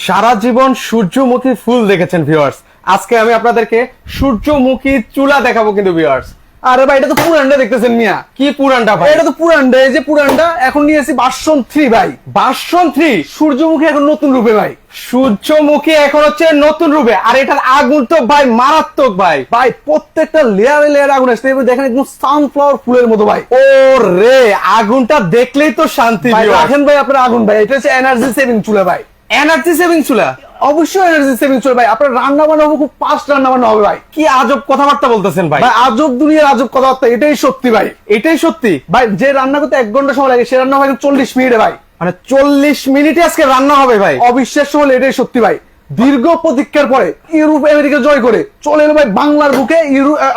সারা জীবন সূর্যমুখী ফুল দেখেছেন ভিউয়ার্স, আজকে আমি আপনাদেরকে সূর্যমুখী চুলা দেখাবো কিন্তু ভিউয়ার্স। আরে ভাই এটা তো পুরানটা দেখতেছেন মিয়া। কি পুরানটা ভাই? এটা তো পুরানটা, এই যে পুরানটা এখন নিয়ে এসেছি ভার্সন 3 ভাই। ভার্সন 3 সূর্যমুখী এখন নতুন রূপে ভাই। সূর্যমুখী এখন হচ্ছে নতুন রূপে, আর এটার আগুন তো ভাই মারাত্মক ভাই। ভাই প্রত্যেকটা লেয়ারে লেয়ার আগুন আসছে, এবার দেখেন একদম সানফ্লাওয়ার ফুলের মতো ভাই। ও রে, আগুনটা দেখলেই তো শান্তি। ভাই রাখেন ভাই আপনার আগুন ভাই, এটা হচ্ছে এনার্জি সেভিং চুলা ভাই। এনার্জি সেভিং চুলা? অবশ্যই এনার্জি সেভিং চুলা ভাই। আপনার রান্না বান্না হবে খুব ফাস্ট, রান্না বান্না হবে ভাই। কি আজব কথাবার্তা বলতেছেন ভাই? ভাই আজব দুনিয়ার আজব কথাবার্তা, এটাই সত্যি ভাই। এটাই সত্যি ভাই। যে রান্না করতে 1 ঘন্টা সময় লাগে সে রান্না হয় 40 মিনিটে ভাই। মানে 40 মিনিটে আজকে রান্না হবে ভাই? অবিশ্বাস্য হলে এটাই সত্যি ভাই। দীর্ঘ প্রতীক্ষার পরে ইউরোপ আমেরিকা জয় করে চলে এলো ভাই বাংলার বুকে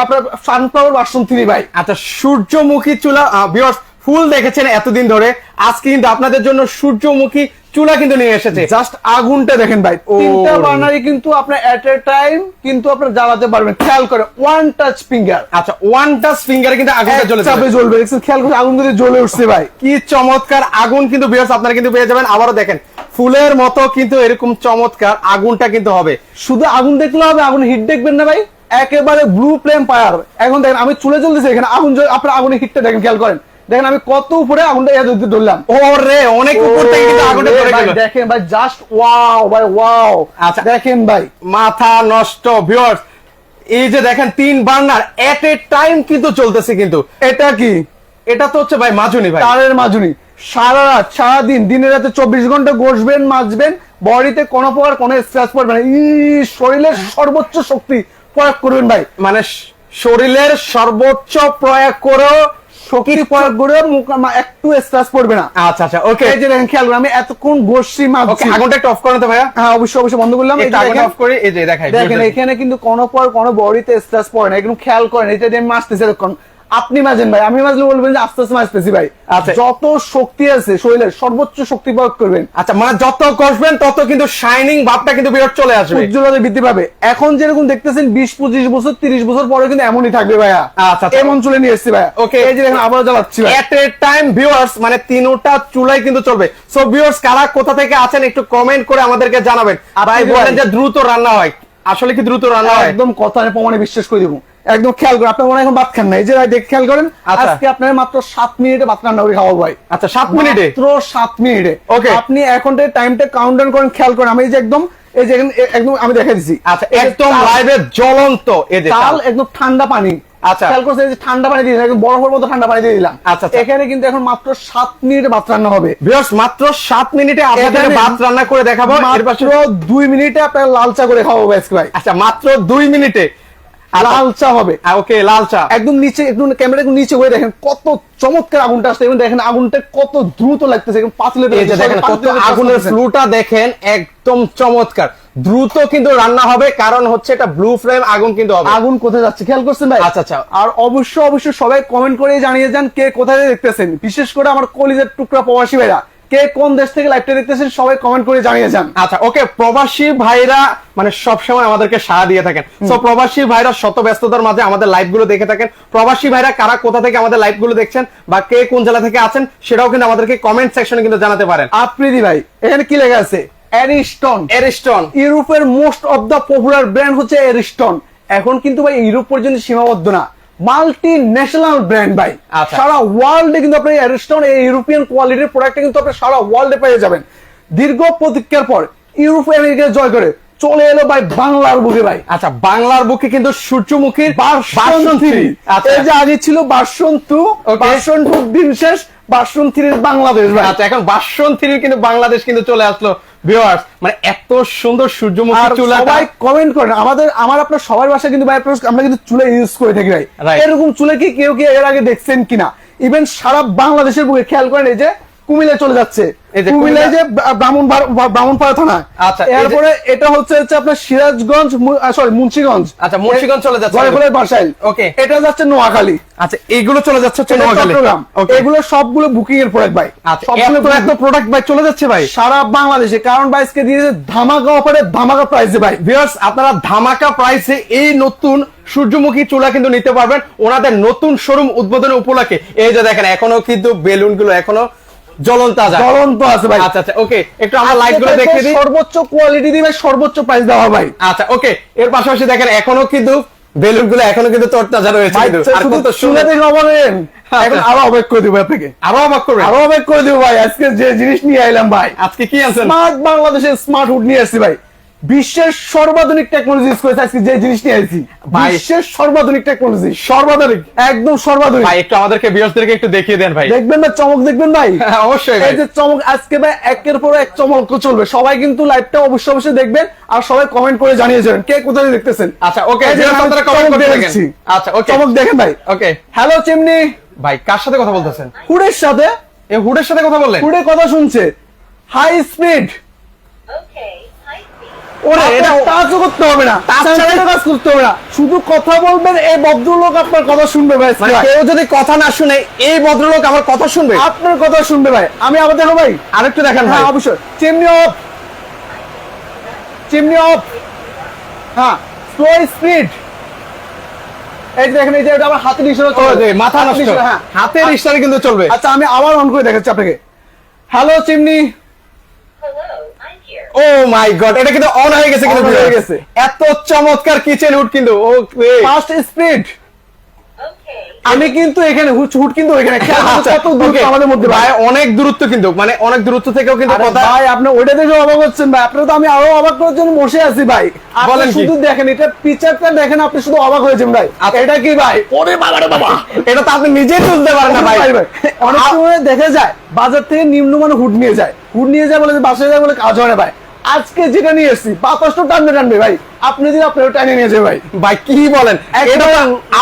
আপনার সানফ্লাওয়ার ভার্সন 3 ভাই। আচ্ছা, সূর্যমুখী চুলা ভিউয়ার্স ফুল দেখেছেন এতদিন ধরে, আজকে কিন্তু আপনাদের জন্য সূর্যমুখী চুলা কিন্তু নিয়ে এসেছে। জাস্ট আগুনটা দেখেন ভাই, 3টা বার্নারই কিন্তু আপনার এট এ টাইম কিন্তু আপনার জ্বালাতে পারবেন। খেয়াল করে ওয়ান টাচ ফিঙ্গার। আচ্ছা, ওয়ান টাচ ফিঙ্গারে কিন্তু আগুনটা জ্বলে যাবে, জ্বলবে। দেখছেন খেয়াল করে আগুন কিন্তু জ্বলে উঠছে ভাই। কি চমৎকার আগুন কিন্তু ভিউয়ার্স আপনারা কিন্তু পেয়ে যাবেন। আবারও দেখেন ফুলের মতো কিন্তু এরকম চমৎকার আগুনটা কিন্তু হবে। শুধু আগুন দেখলে হবে, আগুন হিট দেখবেন না ভাই, একেবারে ব্লু ফ্লেম ফায়ার। এখন দেখেন আমি চুলে জ্বলতেছি, এখানে আগুন আপনার আগুনের হিটটা দেখেন, খেয়াল করেন। দেখেন আমি কত উপরে আগুনটা ধরলাম। ওরে, অনেক উপর থেকে কিন্তু আগুনটা ধরে গেল। দেখেন ভাই জাস্ট ওয়াও ভাই, ওয়াও। আচ্ছা দেখেন ভাই, মাথা নষ্ট ভিউয়ার্স। এই যে দেখেন 3 বার্নার এট এ টাইম কিন্তু চলতেছে। কিন্তু এটা কি? এটা তো হচ্ছে ভাই মাজুনি ভাই, তারের মাজুনি। সারা রাত সারাদিন দিনে রাতে 24 ঘন্টা ঘষবেন মাজবেন, বডিতে কোনো প্রকার কোনো স্ক্র্যাচ পড়বে না। শরীরের সর্বোচ্চ শক্তি প্রয়োগ করবেন ভাই। মানে শরীরের সর্বোচ্চ প্রয়োগ করেও শক্তি প্রয়োগ করে একটু স্ক্র্যাচ পড়বে না। আচ্ছা আচ্ছা, ওকে। এই যে দেখেন খেয়াল করে আমি এতক্ষণ ঘষছি মাজছি। আগুনটা একটু অফ করেন তো ভাইয়া। হ্যাঁ অবশ্যই অবশ্যই, বন্ধ করলাম। এটা আগুনটা অফ করে এই যে দেখেন এখানে কিন্তু কোনো প্রকার কোনো বডিতে স্ক্র্যাচ পড়ে না। একদম খেয়াল করেন, এটা দিয়ে আমি মাজতেছি এতক্ষণ। আপনি মাজেন ভাই, আমি মাজলে বলবেন যে আস্তে আস্তে মাজতেছি ভাই। আচ্ছা, যত শক্তি আছে শরীরের সর্বোচ্চ শক্তি প্রয়োগ করবেন। আচ্ছা, মানে যত কষবেন তত কিন্তু শাইনিং ভাবটা কিন্তু বিরাট চলে আসবে, উজ্জ্বলতা বৃদ্ধি পাবে। এখন যেরকম দেখতেছেন 20-25 বছর 30 বছর পরে কিন্তু এমনই থাকবে ভাইয়া। আচ্ছা, এমন চলে নিয়ে এসেছি ভাইয়া। ওকে, এই যে দেখেন আবার জ্বালাচ্ছি ভাই এট এ টাইম ভিউয়ার্স, মানে 3টা চুলাই কিন্তু চলবে। সো ভিউয়ার্স কারা কোথা থেকে আছেন একটু কমেন্ট করে আমাদেরকে জানাবেন। ভাই বলেন যে দ্রুত রান্না হয়, আসলে কি দ্রুত রান্না হয়? একদম কথা প্রমাণে বিশ্বাস করে দিব। একদম খেয়াল করেন, আপনার মনে এখন ভাত খান না, এই যে ভাই দেখে খেয়াল করেন। আজকে আপনার মাত্র 7 মিনিটে ভাত রান্না করে খাওয়াবো ভাই। আচ্ছা, 7 মিনিটে? মাত্র 7 মিনিটে। ওকে, আপনি এখন টাইমটা কাউন্টডাউন করেন, খেয়াল করেন। আমি এই যে একদম এই যে একদম আমি দেখাই দিছি। আচ্ছা, একদম লাইভে জ্বলন্ত এই যে চাল, একদম ঠান্ডা পানি। আচ্ছা, খেয়াল করছেন এই যে ঠান্ডা পানি দিয়ে একদম বরফের মতো ঠান্ডা পানি দিয়ে দিলাম। আচ্ছা, এখানে কিন্তু এখন মাত্র 7 মিনিটে ভাত রান্না হবে ভিউয়ার্স। মাত্র 7 মিনিটে আপনাদের ভাত রান্না করে দেখাবো। মাত্র 2 মিনিটে আপনার লাল চা করে খাওয়াবো ভাই। আচ্ছা, মাত্র 2 মিনিটে লাল চা হবে। ওকে, লাল চা। একদম নিচে, একটু ক্যামেরা একটু নিচে করে দেখেন কত চমৎকার আগুনটা আসছে। এবং দেখেন আগুনটা কত দ্রুত লাগতেছে, একদম পাতলে দেখেন কত আগুনের ফ্লুটা দেখেন, একদম চমৎকার। দ্রুত কিন্তু রান্না হবে, কারণ হচ্ছে এটা ব্লু ফ্লেম আগুন কিন্তু হবে। আগুন কোথায় যাচ্ছে খেয়াল করছেন ভাই? আচ্ছা আচ্ছা, আর অবশ্যই সবাই কমেন্ট করে জানিয়ে যান কে কোথায় দেখতেছেন। বিশেষ করে আমার কলিজার টুকরা প্রবাসী ভাইরা, কে কোন দেশ থেকে লাইভটা দেখতেছেন সবাই কমেন্ট করে জানিয়ে যান। আচ্ছা, ওকে। প্রবাসী ভাইরা মানে সবসময় আমাদেরকে সাড়া দিয়ে থাকেন। তো প্রবাসী ভাইরা শত ব্যস্ততার মাঝে আমাদের লাইভ গুলো দেখে থাকেন। প্রবাসী ভাইরা কারা কোথা থেকে আমাদের লাইভ গুলো দেখছেন বা কে কোন জেলা থেকে আছেন সেটাও কিন্তু আমাদেরকে কমেন্ট সেকশনে কিন্তু জানাতে পারেন। আফ্রিদি ভাই, এখানে কি লেখা আছে? এরিস্টন। এরিস্টন ইউরোপের most of the popular brand হচ্ছে এরিস্টন। এখন কিন্তু ভাই ইউরোপ পর্যন্ত সীমাবদ্ধ না, মাল্টি ন্যাশনাল ব্র্যান্ড ভাই। সারা ওয়ার্ল্ডে কিন্তু আপনি এরিস্টন এই ইউরোপিয়ান কোয়ালিটির প্রোডাক্ট কিন্তু আপনি সারা ওয়ার্ল্ডে পেয়ে যাবেন। দীর্ঘ প্রতীক্ষার পর ইউরোপ আমেরিকা জয় করে চলে এলো ভাই বাংলার বুকে ভাই। আচ্ছা, বাংলার বুকে কিন্তু সূর্যমুখীর ভার্সন 3। আচ্ছা, এই যে আগে ছিল ভার্সন 2, ভার্সন 2 দিন শেষ, ভার্সন 3 বাংলাদেশ ভাই। আচ্ছা, এখন ভার্সন 3 কিন্তু বাংলাদেশ কিন্তু চলে আসলো ভিউয়ার্স। মানে এত সুন্দর সূর্যমুখী চুলা। সবাই কমেন্ট করেন, আমার আপনার সবার বাসায় কিন্তু ভাই আমরা কিন্তু চুলা ইউজ করে থাকি ভাই। এরকম চুলা কি কেউ কি এর আগে দেখছেন কিনা? ইভেন সারা বাংলাদেশের বুকে খেয়াল করেন, এই যে কুমিল্লা চলে যাচ্ছে, কুমিল্লায় যে ব্রাহ্মণপাড়া থানা। আচ্ছা, এরপরে এটা হচ্ছে আপনার সিরাজগঞ্জ, সরি মুন্সিগঞ্জ। আচ্ছা, মুন্সিগঞ্জ চলে যাচ্ছে, জয়পুরের বাসাইল। ওকে, এটা যাচ্ছে নোয়াখালী। আচ্ছা, এইগুলো চলে যাচ্ছে নোয়াখালী। এগুলো সবগুলো বুকিং এর প্রোডাক্ট ভাই। সবগুলো এত প্রোডাক্ট ভাই চলে যাচ্ছে ভাই সারা বাংলাদেশে। কারণ ভাই আজকে দিয়েছে ধামাকা অফারে, ধামাকা প্রাইসে ভাই। ভিউয়ার্স আপনারা ধামাকা প্রাইসে এই নতুন সূর্যমুখী চুলা কিন্তু নিতে পারবেন ওনাদের নতুন শোরুম উদ্বোধন উপলক্ষে। এই যে দেখেন এখনো কিন্তু বেলুন গুলো এখনো জ্বলন্ত তাজা জ্বলন্ত আছে ভাই। আচ্ছা আচ্ছা ওকে, একটু আমরা লাইট গুলো দেখে দিই। সর্বোচ্চ কোয়ালিটি দিবে, সর্বোচ্চ প্রাইস দেওয়া ভাই। আচ্ছা ওকে, এর পাশাপাশি দেখেন এখনো কিন্তু বেলুন গুলো এখনো কিন্তু তরতাজা রয়েছে কিন্তু। আর কত শুনে সুন্দর, দেখে অবাক, এখন আরো অবাক করে দিব আপনাকে, আরো অবাক করবে। আরো অবাক করে দিব ভাই। আজকে যে জিনিস নিয়ে আইলাম ভাই, আজকে কি আছে? স্মার্ট বাংলাদেশের স্মার্ট হুড নিয়ে আসছি ভাই। বিশ্বের সর্বাধুনিক টেকনোলজি ইউজ করেছে আজকে যে জিনিস নিয়ে আসছি ভাই। বিশ্বের সর্বাধুনিক টেকনোলজি, সর্বাধুনিক, একদম সর্বাধুনিক ভাই একটু আমাদেরকে ভিউয়ার্সদেরকে একটু দেখিয়ে দেন ভাই। দেখবেন না, চমক দেখবেন ভাই। হ্যাঁ, অবশ্যই ভাই। এই যে চমক আজকে ভাই একের পর এক চমক চলবে। সবাই কিন্তু লাইভটা অবশ্যই অবশ্যই দেখবেন, আর সবাই কমেন্ট করে জানিয়ে যাবেন কে কোথা থেকে দেখতেছেন। আচ্ছা ওকে, এই যে আপনারা কমেন্ট করে দেখেন। আচ্ছা ওকে, চমক দেখেন ভাই। ওকে হ্যালো চিমনি, ভাই কার সাথে কথা বলতেছেন? হুডের সাথে, এই হুডের সাথে কথা বললেন? হুডে কথা শুনছে, high speed. Okay, high speed. ওরে এটা- এটা টাচও করতে হবে না, টাচ ছাড়া কাজ করতে হবে না, শুধু কথা বলবেন, এই ভদ্রলোক আপনার কথা শুনবে ভাই। মানে কেউ যদি কথা না শুনে এই ভদ্রলোক আমার কথা শুনবে? আপনার কথা শুনবে ভাই। আমি আবার দেখো ভাই, আরেকটু দেখেন ভাই। হ্যাঁ অবশ্যই। Chimney of, chimney of. হ্যাঁ, স্লো স্পিড। এই যে দেখেন, এই যে এটা আমার হাতের ইশারা ও যে মাথা হাতের নষ্ট, ইশারা, হ্যাঁ। হাতের ইশারা কিন্তু চলবে। আচ্ছা আমি আবার অন করে দেখাচ্ছি আপনাকে। Hello chimney, Hello, I'm here. Oh my god, এটা কিন্তু অন হয়ে গেছে কিন্তু, On হয়ে viewers। গেছে। এত চমৎকার কিচেন হুড কিন্তু। ওকে ফাস্ট স্পিড। Okay. আমি কিন্তু এখানে হুড কিন্তু এখানে খেয়াল করুন আচ্ছা, কত দূরত্ব okay। আমাদের মধ্যে ভাই। ভাই অনেক দূরত্ব কিন্তু, মানে অনেক দূরত্ব থেকেও কিন্তু আরে কথা। ভাই আপনি ওইটা দেখে অবাক হচ্ছেন ভাই, আপনারা তো আমি আরো অবাক করার জন্য বসে আছি ভাই। আপনি বলেন কি? শুধু দেখেন, এটা পিকচারটা দেখেন, আপনি শুধু অবাক হয়েছেন ভাই। আচ্ছা। এটা কি ভাই? ওরে বাবা রে বাবা, এটা তো আপনি নিজেই তুলতে পারেন না ভাই। অনেক সময় দেখা যায় বাজার থেকে নিম্নমানের হুড নিয়ে যায়, হুড নিয়ে যায় বলে যে বাসায় যায় বলে কাজ হয় না ভাই। আজকে যেটা নিয়ে এসেছি বাতাসটা টানবে টানবে ভাই, আপনি যদি আপনার টানে নিয়ে যাবে ভাই। ভাই কি বলেন, এটা তো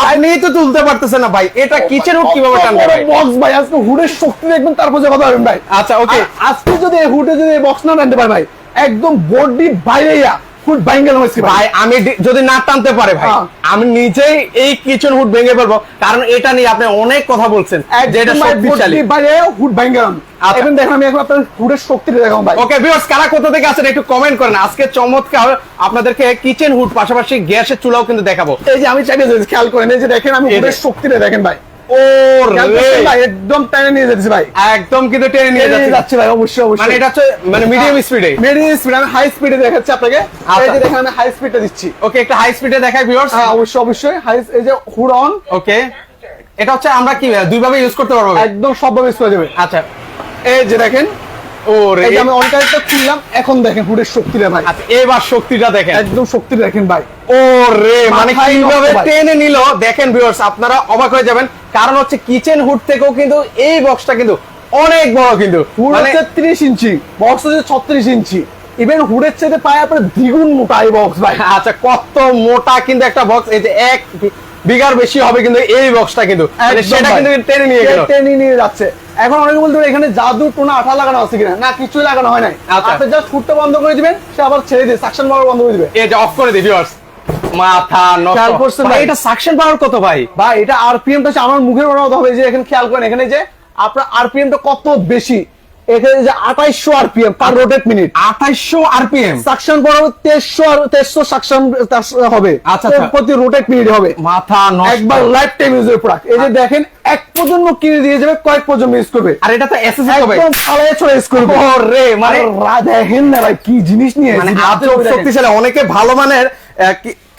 আপনিই তো তুলতে পারতেছেন না ভাই। এটা কিচেন হুড কিভাবে টানবে ভাই? বক্স ভাই, আজকে হুডের শক্তি দেখবেন, তারপর যে কথা বলবেন ভাই। আচ্ছা ওকে, আর আজকে যদি এই হুডে যদি বক্স না টানতে পারে ভাই, একদম বডি বাইরে হুড ভাঙ্গেল হয়েছে ভাই। ভাই আমি যদি না টানতে পারে ভাই, হ্যাঁ। আমি নিজেই এই কিচেন হুড ভেঙে ফেলবো, কারণ এটা নিয়ে আপনি অনেক কথা বলছেন যে এটা শক্তিশালী। বাইরে হুড ভাঙ্গেল। আচ্ছা। এখন দেখেন আমি এখন আপনার হুডের শক্তিটা দেখাবো ভাই। ওকে ভিউয়ার্স, কারা কোথা থেকে আছেন একটু কমেন্ট করেন। আজকে চমৎকার আপনাদেরকে কিচেন হুড পাশাপাশি গ্যাসের চুলাও কিন্তু দেখাবো। এই যে আমি চাইলে খেয়াল করেন, এই যে দেখেন আমি এই যে। হুডের শক্তিটা দেখেন ভাই। ও খেয়াল রে, করছেন ভাই, একদম টানে নিয়ে যাচ্ছে ভাই, একদম কিন্তু টেনে নিয়ে নিয়ে যাচ্ছে। যাচ্ছে ভাই, অবশ্যই মানে অবশ্যই। এটা হচ্ছে মানে মিডিয়াম স্পিডে। মিডিয়াম স্পিড, আমি হাই স্পিডে দেখাচ্ছি আপনাকে। আচ্ছা। এই যে দেখেন আমি হাই স্পিডটা দিচ্ছি। ওকে, একটা হাই স্পিডে দেখাই ভিউয়ার্স। হ্যাঁ অবশ্যই অবশ্যই, হাই, এই যে হুড অন। ওকে, এটা হচ্ছে আমরা কি দুই ভাবে ইউজ করতে পারবো? একদম সবভাবে ইউজ করা যাবে। আচ্ছা, এই যে দেখেন, ও রে, এই যে আমি অন টাইপটা খুললাম, এখন দেখেন হুডের শক্তিটা ভাই, আচ্ছা এবার শক্তিটা দেখেন। একদম শক্তিটা দেখেন ভাই। ও রে, মানে মাথায় কিভাবে নষ্ট ভাই। টেনে নিল দেখেন ভিউয়ার্স, আপনারা অবাক হয়ে যাবেন। কারণ হচ্ছে কিচেন হুড থেকেও কিন্তু এই বক্সটা কিন্তু অনেক বড় কিন্তু, হুড মানে হচ্ছে 30 ইঞ্চি, বক্স হচ্ছে 36 ইঞ্চি। ইভেন হুডের চেয়ে পায় আপনার দ্বিগুণ মোটা এই বক্স ভাই। আচ্ছা কত মোটা কিন্তু একটা বক্স, এই যে 1 বিঘার বেশি হবে কিন্তু এই বক্সটা কিন্তু, মানে একদম সেটা ভাই। কিন্তু টেনে নিয়ে গেল। টেনে নিয়ে যাচ্ছে। এখন অনেকে বলতে পারে এখানে জাদু টোনা আঠা লাগানো আছে কিনা, না কিছুই লাগানো হয় নাই। আচ্ছা। আপনি জাস্ট হুডটা বন্ধ করে দিবেন, সে আবার ছেড়ে দিয়ে সাকশন পাওয়ার বন্ধ করে দিবে। এই যে অফ করে দিই ভিউয়ার্স, মাথা খেয়াল নষ্ট। করছেন ভাই ভাই? এটা সাকশন পাওয়ার কত ভাই? ভাই এটা আরপিএমটা হচ্ছে আমার মুখের বড় কথা হবে, এই যে এখানে খেয়াল করেন, এখানে যে আপনার আরপিএমটা কত বেশি, এখানে যে 2800 আরপিএম পার রোটেট মিনিট। 2800 আরপিএম। সাকশন পর 2300 সাকশন হবে। আচ্ছা, আচ্ছা। প্রতি রোটেট মিনিট হবে। মাথা নষ্ট। একবার লাইফ টাইম ইউজের প্রোডাক্ট। এই যে দেখেন, এক প্রজন্ম কিনে দিয়ে যাবে, কয়েক প্রজন্ম ইউজ করবে, আর এটা তো এসএসএস হবে। একদম ফালায়ে ছড়ে ইউজ করবে। ও রে, মানে দেখেন না ভাই কি জিনিস নিয়ে মানে এসেছি। আজব শক্তিশালী। অনেকে ভালো মানের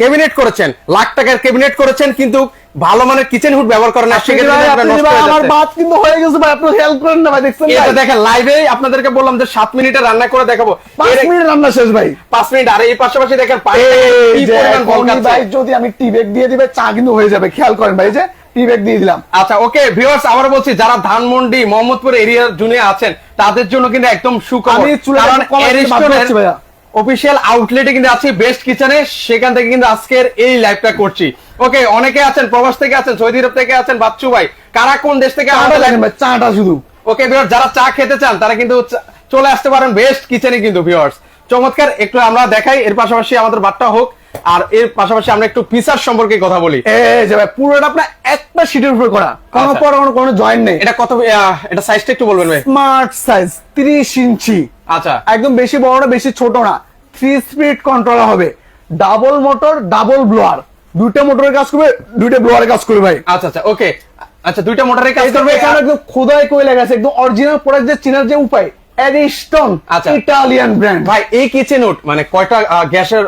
ক্যাবিনেট করেছেন, লাখ টাকার ক্যাবিনেট করেছেন, কিন্তু ভালো মানের কিচেন হুড ব্যবহার করেন না, সেক্ষেত্রে ভাই, আপনার আপনি নষ্ট ভাই, হয়ে আমার যাচ্ছে। বাত কিন্তু হয়ে গেছে ভাই, আপনি হেল্প করেন না ভাই, দেখছেন এটা ভাই? দেখেন লাইভে আপনাদেরকে বললাম যে 7 মিনিটে রান্না করে দেখাবো, 5 মিনিট রান্না শেষ ভাই। 5 মিনিট। আর এই পাশাপাশি দেখেন এই কি যে পরিমাণ বল এখনই খাচ্ছে। ভাই যদি আমি টি ব্যাগ দিয়ে দিবে, চা কিন্তু হয়ে যাবে। খেয়াল করেন ভাই, যে টি ব্যাগ দিয়ে দিলাম। আচ্ছা ওকে ভিউয়ার্স, আবার বলছি যারা ধানমন্ডি মোহাম্মদপুর এরিয়ার জুনে আছেন তাদের জন্য কিন্তু একদম সুখবর। আমি চুলাটা কারণ একটু কমাতে বাধ্য এরিস্টনের হচ্ছি ভাইয়া। অফিসিয়াল আউটলেটে কিন্তু আছি বেস্ট কিচেনে, সেখান থেকে কিন্তু আজকের এই লাইভটা করছি। ওকে, অনেকে আছেন প্রবাস থেকে আছেন, সৌদি আরব থেকে আছেন, বাচ্চু ভাই, কারা কোন দেশ থেকে চাটা আমাদের দেখেন ভাই, চাটা শুধু। ওকে ভিউয়ার্স, যারা চা খেতে চান তারা কিন্তু চলে আসতে পারেন বেস্ট কিচেনে কিন্তু ভিউয়ার্স। চমৎকার, একটু আমরা দেখাই, এর পাশাপাশি আমাদের বাট্টা হোক, আর এর পাশাপাশি আমরা একটু পিসার সম্পর্কে কথা বলি। এই যে ভাই পুরোটা আপনার একটা শীটের উপর করা, কোনো আচ্ছা। পরানো কোনো জয়েন্ট নেই। এটা কত, এটা সাইজটা একটু বলবেন ভাই? স্মার্ট সাইজ 30 ইঞ্চি, আচ্ছা একদম বেশি বড় না বেশি ছোট না। 3 স্পিড কন্ট্রোলার হবে, ডাবল মোটর ডাবল ব্লোয়ার, দুইটা মোটরের কাজ করবে, দুইটা ব্লোয়ারের কাজ করবে ভাই। আচ্ছা আচ্ছা ওকে, আচ্ছা, দুইটা মোটরের কাজ এই করবে। এখানে একদম খোদাই করে লেখা আছে, একদম অরিজিনাল প্রোডাক্ট যে চেনার যে উপায়, এরিস্টন আচ্ছা। Italian brand. ভাই এই কিচেন উড মানে কয়টা গ্যাসের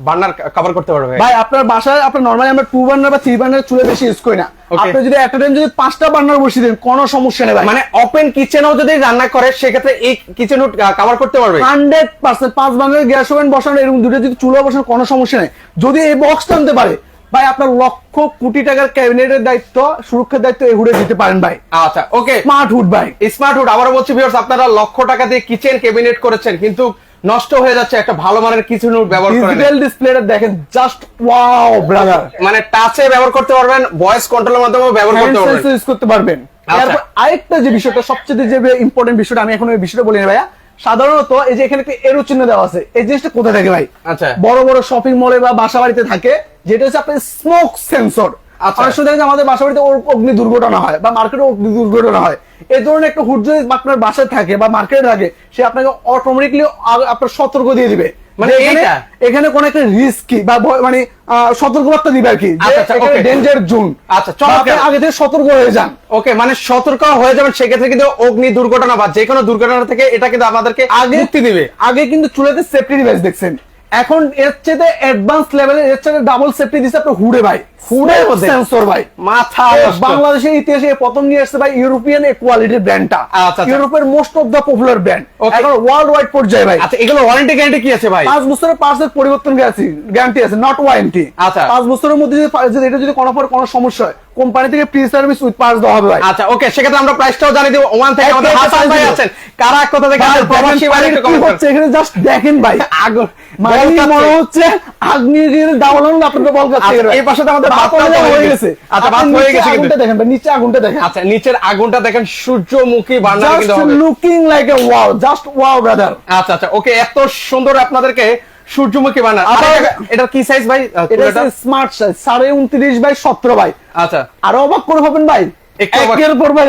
বার্নার কভার করতে পারবে? ভাই আপনার বাসায় আপনার নরমালি আমরা 2 বার্নার বা 3 বার্নার চুলা বেশি ইউজ করি না। Okay. আপনি যদি একটা টাইম যদি 5টা বার্নার বসিয়ে দেন কোনো সমস্যা নেই ভাই। মানে ওপেন কিচেনও যদি রান্না করে সেক্ষেত্রে এই কিচেন উড কভার করতে পারবে 100% 5 বার্নার গ্যাস ওভেন বসানো, এরকম দুটো যদি চুলা বসানো কোনো সমস্যা নেই। যদি এই বক্স টানতে পারে ভাই, আপনার লক্ষ কোটি টাকার ক্যাবিনেটের দায়িত্ব, সুরক্ষার দায়িত্ব এই হুডে দিতে পারেন ভাই। আচ্ছা ওকে, স্মার্ট হুড ভাই। স্মার্ট হুড আবারও বলছি ভিউয়ার্স, আপনারা লক্ষ টাকা দিয়ে কিচেন ক্যাবিনেট করেছেন কিন্তু নষ্ট হয়ে যাচ্ছে, একটা ভালো মানের কিচেন উড ব্যবহার করেন। ডিজিটাল ডিসপ্লেটা দেখেন, জাস্ট ওয়াও ব্রাদার। মানে টাচে ব্যবহার করতে পারবেন, ভয়েস কন্ট্রোলের মাধ্যমে ব্যবহার করতে পারবেন। ইউজ করতে পারবেন। আচ্ছা। তারপর আরেকটা যে বিষয়টা, সবচেয়ে যে ইম্পর্টেন্ট বিষয়টা, আমি এখন ওই বিষয়টা বলি না ভাইয়া। সাধারণত এই যে এখানে একটা এরো চিহ্ন দেওয়া আছে, এই জিনিসটা কোথায় থাকে ভাই? আচ্ছা। বড় বড় শপিং মলে বা বাসা বাড়িতে থাকে, যেটা হচ্ছে আপনার স্মোক সেন্সর। আচ্ছা। অনেক সময় দেখেন যে আমাদের বাসা বাড়িতে অগ্নি দুর্ঘটনা হয় বা মার্কেটে অগ্নি দুর্ঘটনা হয়, এই ধরনের একটা হুড যদি আপনার বাসায় থাকে বা মার্কেটে থাকে, সে আপনাকে অটোমেটিকলি আপনার সতর্ক দিয়ে দিবে। মানে যে এখানে- এইটা? এখানে কোন একটা রিস্কি বা মানে সতর্কবার্তা দিবে আর কি, আচ্ছা, আচ্ছা, okay. Danger zone. আচ্ছা, চমৎকার। আগে থেকে সতর্ক হয়ে যান। ওকে, মানে সতর্ক হয়ে যাবেন, সেক্ষেত্রে কিন্তু অগ্নি দুর্ঘটনা বা যে কোনো দুর্ঘটনা থেকে এটা কিন্তু আমাদেরকে আগে মুক্তি দিবে। আগে কিন্তু চুলাতে সেফটি ডিভাইস দেখছেন, এখন এর চেয়ে অ্যাডভান্স লেভেলের, এর চেয়ে ডাবল সেফটি দিচ্ছে আপনার হুডে ভাই। হুডের মধ্যে? সেন্সর ভাই। মাথা নষ্ট। বাংলাদেশের ইতিহাসে প্রথম নিয়ে আসছে ভাই ইউরোপিয়ান কোয়ালিটির ব্র্যান্ডটা। আচ্ছা, আচ্ছা। ইউরোপের most of the popular brand, Okay. এখন ওয়ার্ল্ড ওয়াইড পর্যায়ে ভাই। আচ্ছা, এগুলো ওয়ারেন্টি গ্যারান্টি কি আছে ভাই? 5 বছরের পার্টসের পরিবর্তন গ্যারান্টি আছে, নট ওয়ারেন্টি। আচ্ছা। 5 বছরের মধ্যে যদি এটা যদি কোনো সমস্যা হয়, কোম্পানি থেকে প্রি সার্ভিস উইথ পার্টস দেওয়া হবে ভাই। আচ্ছা ওকে, সেক্ষেত্রে আমরা প্রাইসটাও জানিয়ে দেব। ওমান থেকে আমাদের হাসান ভাই আছেন, কারা কোথা থেকে আছেন, প্রবাসী ভাই একটু কি কমেন্ট হচ্ছে এখানে জাস্ট দেখেন ভাই। আগুন মানে বলকাচ্ছে। মনে হচ্ছে আগ্নেয়গিরির দাবানল আপনাদের বল কাছে। আচ্ছা, এই পাশে তো আমাদের ভাতটা হয়ে গেছে। আচ্ছা, ভাত আপনি হয়ে নিচে গেছে কিন্তু। আগুনটা দেখেন ভাই, নিচে আগুনটা দেখেন। আচ্ছা, নিচের আগুনটা দেখেন, সূর্যমুখী বার্নার কিন্তু জাস্ট হবে। Looking like a wow, just wow brother. আচ্ছা আচ্ছা ওকে, এত সুন্দর আপনাদেরকে সূর্যমুখী বার্নার। এটার কি সাইজ ভাই? এটা স্মার্ট সাইজ 29.5 বাই 17 ভাই। আচ্ছা, আরো অবাক করে হবেন ভাই, একটু অবাক। একের পর ভাই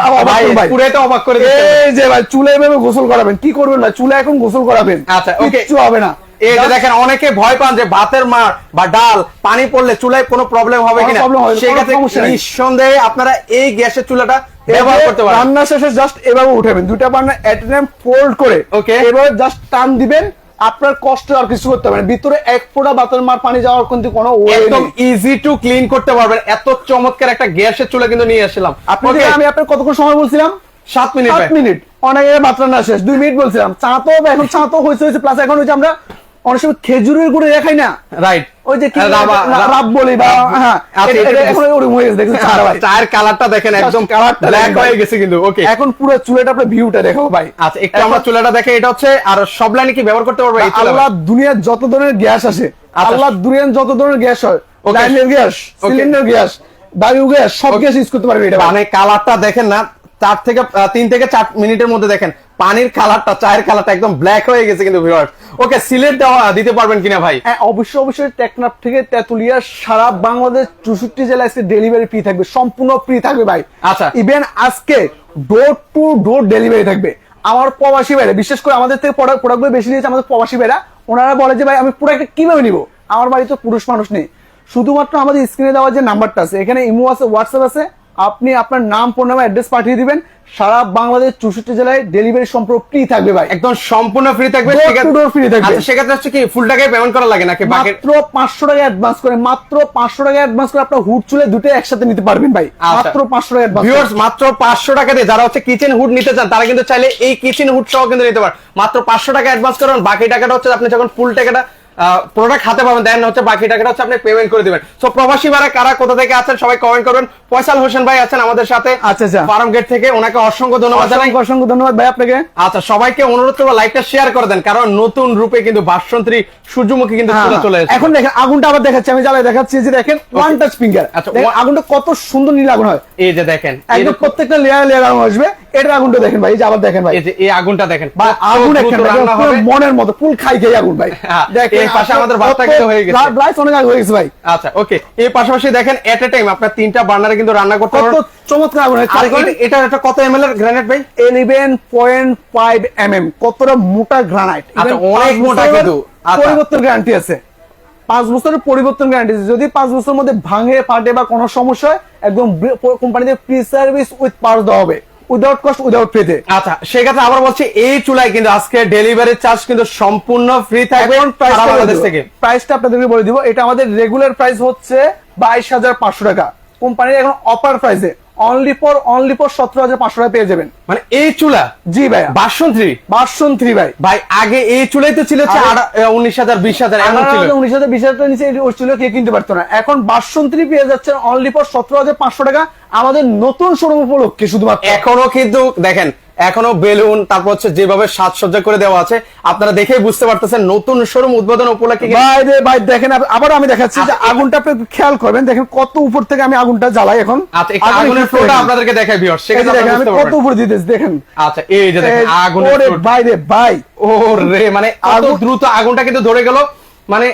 অবাক ভাই করবেন ভাই। পুরাই তো অবাক করে দিচ্ছেন। এই যে ভাই চুলে এভাবে গোসল করাবেন, কি করবেন ভাই? চুলে এখন গোসল করাবেন, আচ্ছা, okay. কিচ্ছু হবে না। এই যে দেখেন, অনেকে ভয় পান যে ভাতের মার বা ডাল পানি পড়লে চুলায় কোনো প্রবলেম হবে কোনো কিনা, problem হবে না, সেক্ষেত্রে কোনো সমস্যা নেই। নিঃসন্দেহে আপনারা এই গ্যাসের চুলাটা ব্যবহার করতে পারেন। রান্না শেষে জাস্ট এভাবে উঠাবেন, দুটা burner at a time fold করে Okay. এভাবে জাস্ট টান দিবেন, আপনার কষ্ট আর কিছু করতে হবে না। ভিতরে এক ফোঁটা বাতের মার পানি যাওয়ার কিন্তু কোনো ওয়ে একদম নেই। ইজি টু ক্লিন করতে পারবেন। এত চমৎকার একটা গ্যাসের চুলা কিন্তু নিয়ে আসলাম। আপনি যে আমি আপনার কতক্ষণ সময় বলছিলাম? 7 মিনিট 7 মিনিট। অনেক ভাত রান্না শেষ 2 মিনিট বলছিলাম। চা তো এখন চা তো হয়েছে প্লাস এখন ওই যে আমরা অনেক সময় খেজুরের গুড়ে রেখাই না, রাইট, ওই যে কি রাব রাব বলি বা হ্যাঁ, আচ্ছা, এটা এখন ওরকম হয়ে গেছে দেখুন চা ভাই। চায়ের কালারটা দেখেন, একদম কালারটা ব্ল্যাক হয়ে গেছে কিন্তু। ওকে, এখন পুরো চুলাটা আপনার ভিউটা দেখো ভাই। আচ্ছা একটু আমরা চুলাটা দেখে, এটা হচ্ছে আর সব লাইনে কি ব্যবহার করতে পারবো এই চুলা? আল্লাহ দুনিয়ার যত ধরনের গ্যাস আছে, আল্লাহ দুনিয়ার যত ধরনের গ্যাস হয়, Okay. লাইনের গ্যাস, Okay. সিলিন্ডার গ্যাস, বায়ু গ্যাস, সব গ্যাস ইউজ করতে পারবে এটা ভাই। মানে কালারটা দেখেন না, 3 থেকে 4 মিনিটের মধ্যে দেখেন পানির কালারটা, চায়ের কালারটা একদম ব্ল্যাক হয়ে গেছে কিন্তু ভিউয়ার্স। ওকে, সিলেট দিতে পারবেন কিনা ভাই? হ্যাঁ অবশ্যই টেকনাফ থেকে তেতুলিয়া সারা বাংলাদেশ 64 জেলায় ডেলিভারি ফ্রি থাকবে, সম্পূর্ণ ফ্রি থাকবে ভাই। আচ্ছা। ইভেন আজকে ডোর টু ডোর ডেলিভারি থাকবে। আমার প্রবাসী ভাইরা, বিশেষ করে আমাদের থেকে প্রোডাক্টগুলো বেশি নিয়েছে আমাদের প্রবাসী ভাইরা, ওনারা বলে যে ভাই আমি প্রোডাক্টটা কিভাবে নিব, আমার বাড়িতে পুরুষ মানুষ নেই, শুধুমাত্র আমাদের স্ক্রিনে দেওয়া যে নাম্বারটা আছে, এখানে ইমো আছে, হোয়াটসঅ্যাপ আছে, আপনি আপনার নাম, ফোন নাম্বার, অ্যাড্রেস পাঠিয়ে দিবেন, সারা বাংলাদেশ 64 জেলায় ডেলিভারি সম্পূর্ণ ফ্রি থাকবে ভাই। একদম সম্পূর্ণ ফ্রি থাকবে। Door to door free থাকবে। আচ্ছা, সেক্ষেত্রে হচ্ছে কি ফুল টাকায় পেমেন্ট করা লাগে নাকি বাকি? মাত্র 500 টাকা অ্যাডভান্স করে, মাত্র 500 টাকা অ্যাডভান্স করে আপনার হুড চুলে দুটো একসাথে নিতে পারবেন ভাই। আচ্ছা। মাত্র 500 টাকা অ্যাডভান্স। ভিউয়ার্স, মাত্র 500 টাকা দিয়ে যারা হচ্ছে কিচেন হুড নিতে চান তারা কিন্তু চাইলে এই কিচেন হুড সহ কিন্তু নিতে পারেন। মাত্র 500 টাকা অ্যাডভান্স করুন, বাকি টাকাটা হচ্ছে আপনি যখন ফুল টাকাটা প্রোডাক্ট হাতে পাবেন দেন হচ্ছে বাকি টাকাটা হচ্ছে আপনি পেমেন্ট করে দিবেন। সো প্রবাসী ভাড়া কারা কোথা থেকে আছেন সবাই কমেন্ট করবেন। ফয়সাল হোসেন ভাই আছেন আমাদের সাথে, আচ্ছা, আচ্ছা। ফার্ম গেট থেকে, ওনাকে অসংখ্য ধন্যবাদ জানাই। অসংখ্য ধন্যবাদ ভাই আপনাকে। আচ্ছা, সবাইকে অনুরোধ করবো লাইভটা শেয়ার করে দেন, কারণ নতুন রূপে কিন্তু ভাষ্যন্ত্রী সূর্যমুখী কিন্তু চলে এসেছে। এখন দেখেন আগুনটা আবার দেখাচ্ছি, আমি জ্বালায় দেখাচ্ছি, যে দেখেন ওয়ান টাচ ফিঙ্গার। আচ্ছা, আগুনটা কত সুন্দর নীল আগুন হয়, এই যে দেখেন একদম প্রত্যেকটা লেয়ার আগুন আসবে। এটার আগুনটা দেখেন ভাই, এই যে আবার দেখেন ভাই, এই যে এই আগুনটা দেখেন, ভাই আগুন কত একটা দ্রুত রান্না হবে। মনের মতো ফুল খাই আগুন ভাই। হ্যাঁ, এই পাশে আমাদের ভাতটা কিন্তু হয়ে গেছে। রাইস অনেক আগে হয়ে গেছে ভাই। আচ্ছা ওকে, এই পাশাপাশি দেখেন এট এ টাইম আপনার 3টা বার্নারে কিন্তু রান্না করতে কত পারবেন। চমৎকার আগুন হয়। আর এটা একটা কত এমএল এর গ্রানাইট ভাই? 11.5 mm, কতটা মোটা গ্রানাইট। আচ্ছা, অনেক মোটা কিন্তু। আচ্ছা। পরিবর্তন গ্যারান্টি আছে। 5 বছরের পরিবর্তন গ্যারান্টি। যদি 5 বছরের মধ্যে ভাঙে ফাটে বা কোনো সমস্যা হয়, একদম কোম্পানিতে ফ্রি সার্ভিস উইথ পার্টস দেওয়া হবে, উইদাউট কস্ট উইদাউট পেতে। আচ্ছা, সেক্ষেত্রে আবার বলছি এই চুলায় কিন্তু আজকে ডেলিভারি চার্জ কিন্তু সম্পূর্ণ ফ্রি থাকবে সারা বাংলাদেশ থেকে। প্রাইসটা আপনাদেরকে বলে দিব, এটা আমাদের রেগুলার প্রাইস হচ্ছে 22,500 টাকা। কোম্পানির এখন অফার প্রাইসে অনলি ফর 17,500 টাকা পেয়ে যাবেন। মানে এই চুলা? জি ভাই, ভার্সন 3 ভাই। ভাই আগে এই চুলাই তো ছিল 19,000 20,000 এমন ছিল। 19,000 20,000 নিচে ওই চুলা কে কিনতে পারতো না। এখন ভার্সন 3 পেয়ে যাচ্ছেন অনলি ফর 17,500 টাকা আমাদের নতুন শোরুম উপলক্ষে শুধুমাত্র। এখনো কিন্তু দেখেন, এখনো বেলুন, তারপর হচ্ছে যেভাবে সাজসজ্জা করে দেওয়া আছে, আপনারা দেখেই বুঝতে পারতেছেন নতুন শোরুম উদ্বোধন উপলক্ষে। ভাই রে ভাই, দেখেন আবার আমি দেখাচ্ছি যে আগুনটা আপনি খেয়াল করবেন, দেখেন কত উপর থেকে আমি আগুনটা জ্বালাই এখন। আচ্ছা, একটু আগুনের ফ্লোটা আপনাদেরকে দেখাই ভিউয়ার্স, সেক্ষেত্রে আপনারা আমি বুঝতে কত পারবেন। উপর দিতেছি দেখেন। আচ্ছা, এই যে দেখেন আগুনের ওরে ফ্লোটা। ভাই রে ভাই, ওরে মানে এত দ্রুত আগুনটা কিন্তু ধরে গেল। মানে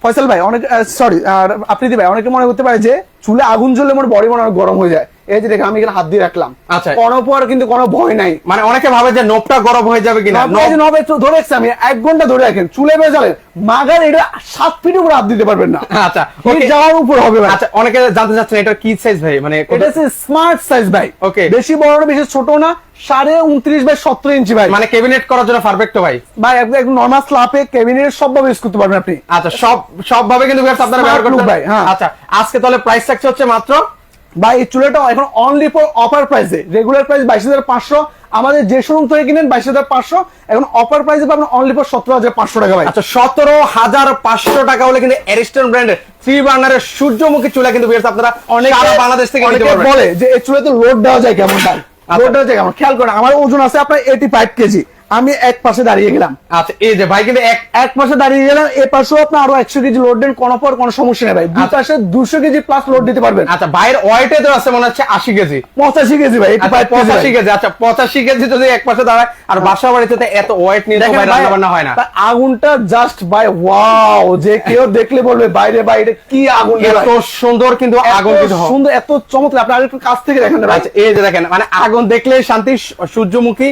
ফয়সাল ভাই অনেক সরি, আর আপনি ভাই অনেকে মনে করতে পারে যে চুলে আগুন জ্বললে আমার বডি মনে হয় গরম হয়ে যায়। এই যে দেখেন আমি এখানে হাত দিয়ে রাখলাম, আচ্ছা, কোনো পর কিন্তু কোনো ভয় নাই। মানে অনেকে ভাবে যে নোবটা গরম হয়ে যাবে কিনা। নবে একটু ধরে রাখছি আমি, 1 ঘন্টা ধরে রাখেন চুলে বেয়ে জ্বালেন, মাগার এটা 7 ফিট উপরে হাত দিতে পারবেন না। আচ্ছা, হিট যাওয়ার উপর হবে ভাই। আচ্ছা, অনেকে জানতে চাচ্ছেন এটা কি সাইজ ভাই? মানে এটা হচ্ছে স্মার্ট সাইজ ভাই। ওকে, বেশি বড় না বেশি ছোট না, 29.5 বাই 17 ইঞ্চি ভাই। মানে ক্যাবিনেট করার জন্য পারফেক্ট ভাই। ভাই একদম নরমাল স্ল্যাপে ক্যাবিনেট সবভাবে ইউজ করতে পারবেন আপনি। আচ্ছা, সব ভাবে কিন্তু আপনারা ব্যবহার করতে ভাই। হ্যাঁ, আচ্ছা, আজকে তাহলে প্রাইস থাকছে হচ্ছে মাত্র ভাই এই চুলাটা এখন অনলি ফর অফার প্রাইসে, রেগুলার প্রাইস 22,500, আমাদের যে শোরুম থেকে কিনেন 22,500, এখন অফার প্রাইসে পাবেন অনলি ফর 17,500 টাকা ভাই। আচ্ছা, 17,500 টাকা হলে কিন্তু অ্যারিস্টন ব্র্যান্ডের 3 বার্নারের সূর্যমুখী চুলা কিন্তু আপনারা অনেক বাংলাদেশ থেকে নিতে পারবেন। বলে যে এই চুলাতে লোড দেওয়া যায় কেমন ভাই, লোড দেওয়া যায় কেমন খেয়াল করেন। আমার ওজন আছে আপনার 85 কেজি, আমি এক পাশে দাঁড়িয়ে গেলাম। আচ্ছা, এই যে ভাই কিন্তু এক পাশে দাঁড়িয়ে গেলাম, এ পাশেও আপনার আরো 100 কেজি লোড দেন, কোনো পর কোনো সমস্যা নেই ভাই। দুই পাশে 200 কেজি প্লাস লোড দিতে পারবেন। আচ্ছা, ভাইয়ের ওয়েটে তো আছে মনে হচ্ছে 80 কেজি 85 কেজি ভাই, 85 কেজি। আচ্ছা, 85 কেজি যদি এক পাশে দাঁড়ায়, আর বাসা বাড়িতে তো এত ওয়েট নিয়ে তো ভাই রান্না বান্না হয় না। আগুনটা জাস্ট ভাই ওয়াও, যে কেউ দেখলে বলবে বাইরে বাইরে কি আগুন, এত সুন্দর কিন্তু আগুন, কিন্তু সুন্দর, এত চমৎকার। আপনি আরেকটু কাছ থেকে দেখেন ভাই। আচ্ছা, এই যে দেখেন, মানে আগুন দেখলে শান্তি। সূর্যমুখী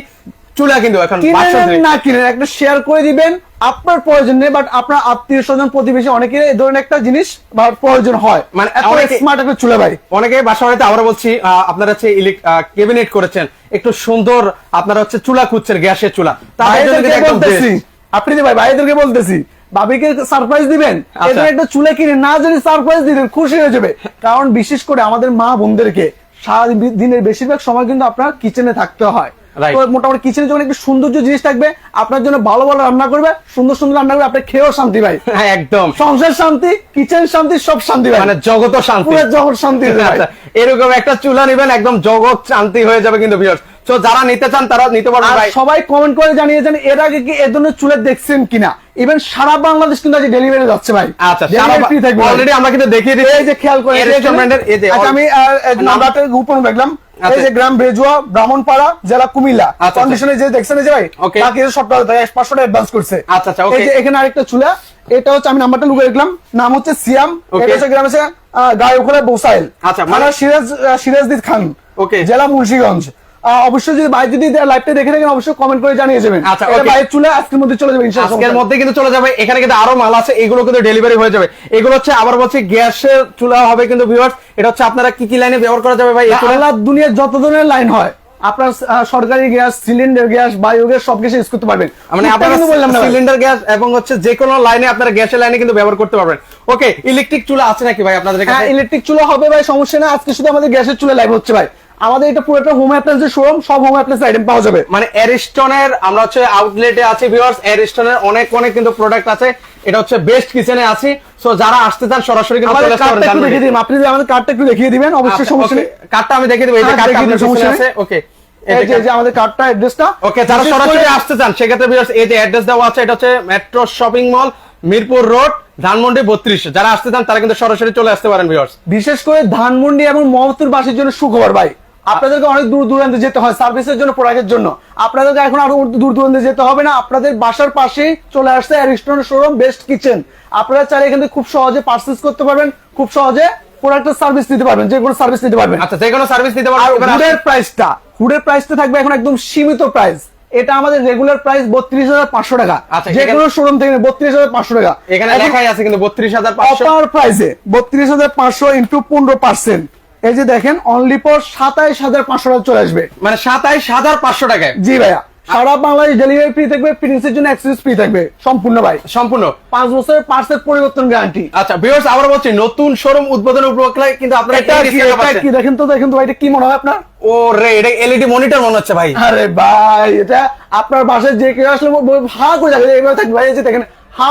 চুলা কিন্তু এখন কিনেন না কিনেন, একটা শেয়ার করে দিবেন, আপনার প্রয়োজন নেই, বাট আপনার আত্মীয় স্বজন প্রতিবেশী অনেকের এই ধরনের একটা জিনিস বা প্রয়োজন হয়। মানে অনেক স্মার্ট একটা চুলা ভাই। অনেকে বাসা বাড়িতে, আবার বলছি, আপনারা হচ্ছে ক্যাবিনেট করেছেন, একটু সুন্দর আপনারা হচ্ছে চুলা খুঁজছেন, গ্যাসের চুলা। আপনি ভাই ভাইদেরকে বলতেছি, ভাবিকে সারপ্রাইজ দিবেন, এদের একটা চুলা কিনে না যদি সারপ্রাইজ দিবেন খুশি হয়ে যাবে। কারণ বিশেষ করে আমাদের মা বোনদেরকে সারা দিনের বেশিরভাগ সময় কিন্তু আপনার কিচেনে থাকতে হয়। মোটামুটি কিচেনে যখন একটু সৌন্দর্য জিনিস থাকবে, আপনার জন্য ভালো ভালো রান্না করবে, সুন্দর সুন্দর রান্না করবে, আপনি খেয়েও শান্তি ভাই। একদম সংসার শান্তি, কিচেন শান্তি, সব শান্তি ভাই, মানে জগৎ শান্তি, পুরো জগৎ শান্তি। এরকম একটা চুলা নিবেন, একদম জগৎ শান্তি হয়ে যাবে কিন্তু ভিউয়ার্স। তো যারা নিতে চান তারা নিতে পারবেন ভাই। সবাই কমেন্ট করে জানিয়েছেন এর আগে কি এই ধরনের চুলা দেখছেন কিনা। ইভেন সারা বাংলাদেশ কিন্তু আজ ডেলিভারি যাচ্ছে ভাই। আচ্ছা, অলরেডি আমরা কিন্তু দেখিয়ে দিই। এই যে খেয়াল করে, আমি নাম্বারটা উপর রাখলাম, এই যে গ্রাম বেজুয়া, ব্রাহ্মণপাড়া, জেলা কুমিল্লা। কন্ডিশনে যে দেখছেন যে ভাই, তাকে সপ্তাহে 500 টাকা অ্যাডভান্স করছে। আচ্ছা, এই যে এখানে আরেকটা চুলা, এটা হচ্ছে আমি নাম্বারটা লুকিয়ে রাখলাম, নাম হচ্ছে সিয়াম, এটা হচ্ছে গ্রাম হচ্ছে গায়করা বোসাইল। আচ্ছা, মানে সিরাজদ্দিদ খান, ওকে, জেলা মুন্সিগঞ্জ। অবশ্যই যদি ভাই যদি লাইভটা দেখে থাকেন অবশ্যই কমেন্ট করে জানিয়ে যাবেন। আচ্ছা, ভাইয়ের চুলা আজকের মধ্যে চলে যাবে ইনশাআল্লাহ, আজকের মধ্যে কিন্তু চলে যাবে। এখানে কিন্তু আরো মাল আছে, এগুলো কিন্তু ডেলিভারি হয়ে যাবে। এগুলো হচ্ছে আবার বলছি গ্যাসের চুলা হবে কিন্তু ভিউয়ার্স। এটা হচ্ছে আপনারা কি কি লাইনে ব্যবহার করা যাবে ভাই? আল্লাহ দুনিয়ার যত ধরনের লাইন হয়, আপনার সরকারি gas, cylinder gas, bio gas সবকিছু ইউজ করতে পারবেন। মানে আপনারা বললাম না, সিলিন্ডার গ্যাস এবং হচ্ছে যে কোনো লাইনে আপনারা গ্যাসের লাইনে কিন্তু ব্যবহার করতে পারবেন। ওকে, ইলেকট্রিক চুলা আছে নাকি ভাই আপনাদের কাছে? হ্যাঁ, ইলেকট্রিক চুলা হবে ভাই, সমস্যা না। আজকে শুধু আমাদের গ্যাসের চুলা লাইভ হচ্ছে ভাই। আমাদের এটা পুরো একটা হোম অ্যাপ্লায়েন্সের শোরুম, সব হোম অ্যাপ্লায়েন্স আইটেম পাওয়া যাবে। মানে অ্যারিস্টনের আমরা হচ্ছে আউটলেটে আছি ভিউয়ার্স, অ্যারিস্টনের অনেক কিন্তু প্রোডাক্ট আছে। এটা হচ্ছে বেস্ট কিচেনে আছি। সো যারা আসতে চান সরাসরি কিন্তু চলে আসতে পারেন। দেখিয়ে দিন, আপনি আমাদের কার্ডটা একটু দেখিয়ে দিবেন। অবশ্যই সমস্যা নেই, কার্ডটা আমি দেখিয়ে দেব। এই যে কার্ডটা আপনার সমস্যা আছে। ওকে, এই যে আমাদের কার্ডটা, অ্যাড্রেসটা। ওকে, যারা সরাসরি আসতে চান সেক্ষেত্রে ভিউয়ার্স এই যে অ্যাড্রেস দেওয়া আছে, এটা হচ্ছে metro shopping mall, Mirpur road, Dhanmondi 32। যারা আসতে চান তারা কিন্তু সরাসরি চলে আসতে পারেন ভিউয়ার্স। বিশেষ করে ধানমন্ডি এবং মোহাম্মদপুর বাসীর জন্য সুখবর ভাই, আপনাদেরকে অনেক দূর দূরান্তে যেতে হয় সার্ভিসের জন্য, প্রোডাক্টের জন্য। আপনাদেরকে এখন আরো দূর দূরান্তে যেতে হবে না, আপনাদের বাসার পাশেই চলে আসছে অ্যারিস্টন শোরুম বেস্ট কিচেন। আপনারা চাইলে এখান থেকে খুব সহজে পারচেজ করতে পারবেন, খুব সহজে প্রোডাক্টের সার্ভিস নিতে পারবেন, যে কোনো সার্ভিস নিতে পারবেন। আচ্ছা, যে কোনো সার্ভিস নিতে পারবেন। হুডের প্রাইসটা থাকবে এখন একদম সীমিত প্রাইস, এটা আমাদের রেগুলার প্রাইস 32,500 টাকা। আচ্ছা, যে কোনো এখানে- শোরুম থেকে 32,500 টাকা। এখানে এখন লেখাই আছে কিন্তু 32,500। অফার প্রাইসে 32,500 ইনটু 15%, এই যে দেখেন অনলি ফর 27,500 টাকা চলে আসবে। মানে 27,500 টাকায়। জি ভাইয়া, সারা বাংলাদেশ ডেলিভারি ফ্রি থাকবে, প্রিন্সের জন্য অ্যাক্সেস ফ্রি থাকবে সম্পূর্ণ ভাই। সম্পূর্ণ 5 বছরের পার্সেল পরিবর্তন গ্যারান্টি। আচ্ছা ভিউয়ার্স, আবার বলছি নতুন শোরুম উদ্বোধনের উপলক্ষে কিন্তু আপনারা এটা কি, এটা কি দেখেন তো ভাই, এটা কি মনে হয় আপনার? ও রে, এটা এলইডি মনিটর মনে হচ্ছে ভাই। আরে ভাই, এটা আপনার বাসায় যে কেউ আসলে হা করে দেখে এইভাবে থাকবে ভাই, এই যে দেখেন হা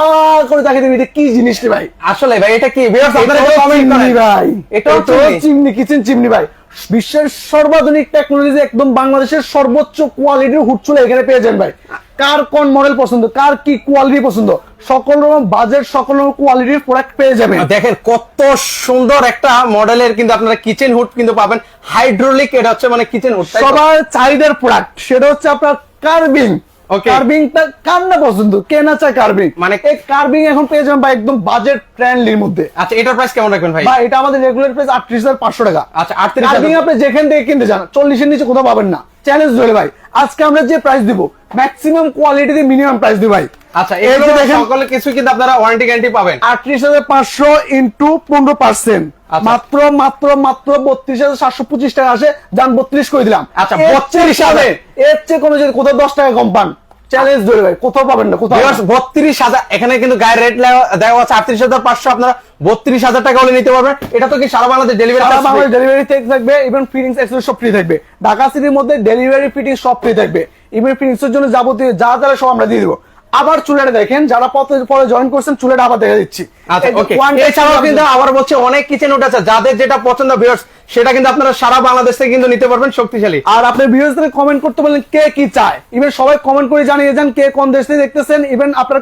করে দেখে দেবে, এটা কি জিনিস রে ভাই? আসলে ভাই এটা কি ভিউয়ার্স, আপনারা এটাও কমেন্ট চিমনি করেন ভাই, এটাও চিমনি, কিচেন চিমনি ভাই। বিশ্বের সর্বাধুনিক টেকনোলজি, একদম বাংলাদেশের সর্বোচ্চ কোয়ালিটির হুড চুলা এখানে পেয়ে যাবেন ভাই। কার কোন মডেল পছন্দ, কার কি কোয়ালিটি পছন্দ, সকল রকম বাজেট, সকল রকম কোয়ালিটির প্রোডাক্ট পেয়ে যাবেন। দেখেন কত সুন্দর একটা মডেলের কিন্তু আপনারা কিচেন হুড কিন্তু পাবেন, হাইড্রোলিক। এটা হচ্ছে মানে কিচেন হুড সবার চাহিদার প্রোডাক্ট, সেটা হচ্ছে আপনার কার্ভিং। Okay. কার্ভিংটা কার না পছন্দ, কে না চায় কার্ভিং? মানে এই কার্ভিং এখন পেয়ে যাবেন ভাই একদম বাজেট ফ্রেন্ডলির মধ্যে। আচ্ছা, এটার প্রাইস কেমন রাখবেন ভাই? ভাই এটা আমাদের রেগুলার প্রাইস 38,500 টাকা। আচ্ছা, 38,000 কার্ভিং আপনি যেখান থেকে কিনতে যান 40 এর নিচে কোথাও পাবেন না, চ্যালেঞ্জ ধরে ভাই। আজকে আমরা যে প্রাইস দিব, ম্যাক্সিমাম কোয়ালিটি দিয়ে মিনিমাম প্রাইস দিব ভাই। আচ্ছা, এই এগুলো যে দেখেন সকল কিছু কিন্তু আপনারা ওয়ারেন্টি গ্যারান্টি পাবেন। 38,500 ইনটু 15%, আচ্ছা। মাত্র মাত্র মাত্র 32,725 টাকা আসে, যান 32 করে দিলাম। আচ্ছা, এর 32,000 এর চেয়ে কোনো যদি কোথাও 10 টাকা কম পান, চ্যালেঞ্জ ধরে ভাই, কোথাও পাবেন না, কোথাও। ভিউয়ার্স 32,000, এখানে কিন্তু গায়ের রেট দেওয়া আছে 38,500, আপনারা 32,000 টাকা হলে নিতে পারবেন। এটা তো কি সারা বাংলাদেশ ডেলিভারি সারা বাংলাদেশ ডেলিভারি থাকবে, ইভেন ফিটিংস এক্সেস সব ফ্রি থাকবে। ঢাকা সিটির মধ্যে ডেলিভারি ফিটিং সব ফ্রি থাকবে, ইভেন ফিটিংস এর জন্য যাবতীয় যা যা সব আমরা দিয়ে দিব। আবার চুলাটা দেখেন, যারা পরে জয়েন করছেন চুলাটা আবার দেখা দিচ্ছি। আচ্ছা, এই যে ওকে। quantity এছাড়াও কিন্তু আবার বলছে অনেক কিচেন হুড আছে, যাদের যেটা পছন্দ ভিউয়ার্স সেটা কিন্তু আপনারা সারা বাংলাদেশ থেকে কিন্তু নিতে পারবেন শক্তিশালী। আর আপনি ভিউয়ার্সদের কমেন্ট করতে বলেন কে কি চায়, ইভেন সবাই কমেন্ট করে জানিয়ে যান কে কোন দেশ থেকে দেখতেছেন, ইভেন আপনার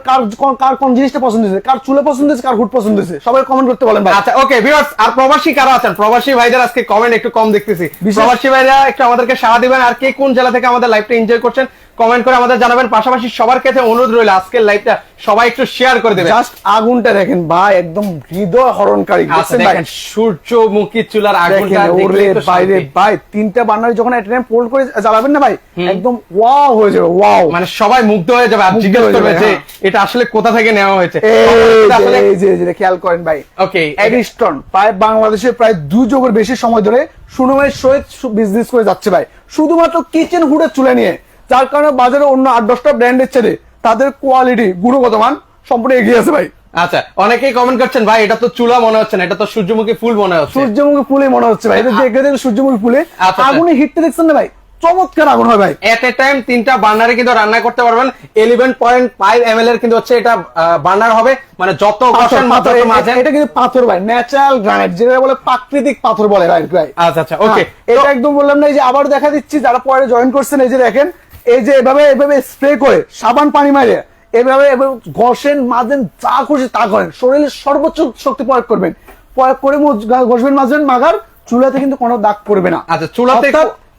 কার কোন জিনিসটা পছন্দ হয়েছে, কার চুলে পছন্দ হয়েছে, কার হুড পছন্দ হয়েছে, সবাই কমেন্ট করতে বলেন ভাই। আচ্ছা ওকে ভিউয়ার্স, আর প্রবাসী কারা আছেন, প্রবাসী ভাইদের আজকে কমেন্ট একটু কম দেখতেছি। বিশেষ- প্রবাসী ভাইরা একটু আমাদেরকে সাড়া দিবেন, আর কে কোন জেলা থেকে আমাদের লাইভটা এনজয় করছেন কমেন্ট করে আমাদের জানাবেন। পাশাপাশি সবার কাছে অনুরোধ রইল আজকের লাইভটা সবাই একটু শেয়ার করে দেবেন। জাস্ট আগুনটা দেখেন ভাই, একদম হৃদয় হরণকারী। আচ্ছা দেখছেন ভাই, দেখেন সূর্যমুখী চুলার আগুনটা দেখেন ওরে দেখলেই তো বাইরে শান্তি। ভাই, তিনটা বার্নার যখন একটা টাইম ফোল্ড করে জ্বালাবেন না ভাই, একদম ওয়াও হয়ে যাবে, ওয়াও। মানে সবাই মুগ্ধ হয়ে যাবে আর মুগ্ধ জিজ্ঞেস হয়ে করবে যাবে, যে হ্যাঁ। এটা আসলে কোথা থেকে নেওয়া হয়েছে। আসলে এই যে খেয়াল করেন ভাই, ওকে এডিস্টন প্রায় বাংলাদেশে প্রায় 2 যুগের বেশি সময় ধরে সুনামের সহিত বিজনেস করে যাচ্ছে ভাই, শুধুমাত্র কিচেন হুডের চুলা নিয়ে। যার কারণে বাজারে অন্য 8-10টা ব্র্যান্ডের চেয়ে তাদের কোয়ালিটি, গুণগত মান সম্পূর্ণ এগিয়ে আছে ভাই। আচ্ছা, অনেকেই কমেন্ট করছেন ভাই এটা তো চুলা মনে হচ্ছে না, এটা তো সূর্যমুখী ফুল মনে হচ্ছে। সূর্যমুখী ফুলে মনে হচ্ছে ভাই, এটা দেখে দেখে সূর্যমুখী ফুলে আচ্ছা। আগুনে হিটটা দেখছেন না ভাই, চমৎকার আগুন হয় ভাই। এট এ টাইম 3টা বার্নারে কিন্তু রান্না করতে পারবেন। 11.5 ml এর কিন্তু হচ্ছে এটা বার্নার হবে, মানে যত ঘষেন তত মাজেন। এটা কিন্তু পাথর ভাই, ন্যাচারাল গ্রানাইট, যেটা বলে প্রাকৃতিক পাথর বলে ভাই। আচ্ছা আচ্ছা ওকে, এটা একদম বললাম না, এই যে আবার দেখা দিচ্ছি যারা পরে জয়েন করছেন, এই যে দেখেন, এই যে এভাবে স্প্রে করে সাবান পানি মারে এভাবে ঘষেন, মাজেন, যা খুশি তা করেন, শরীরের সর্বোচ্চ শক্তি প্রয়োগ করবেন, প্রয়োগ করে ঘষবেন, মাজবেন, মাগার চুলাতে কিন্তু কোনো দাগ পড়বে না। আচ্ছা, চুলাতে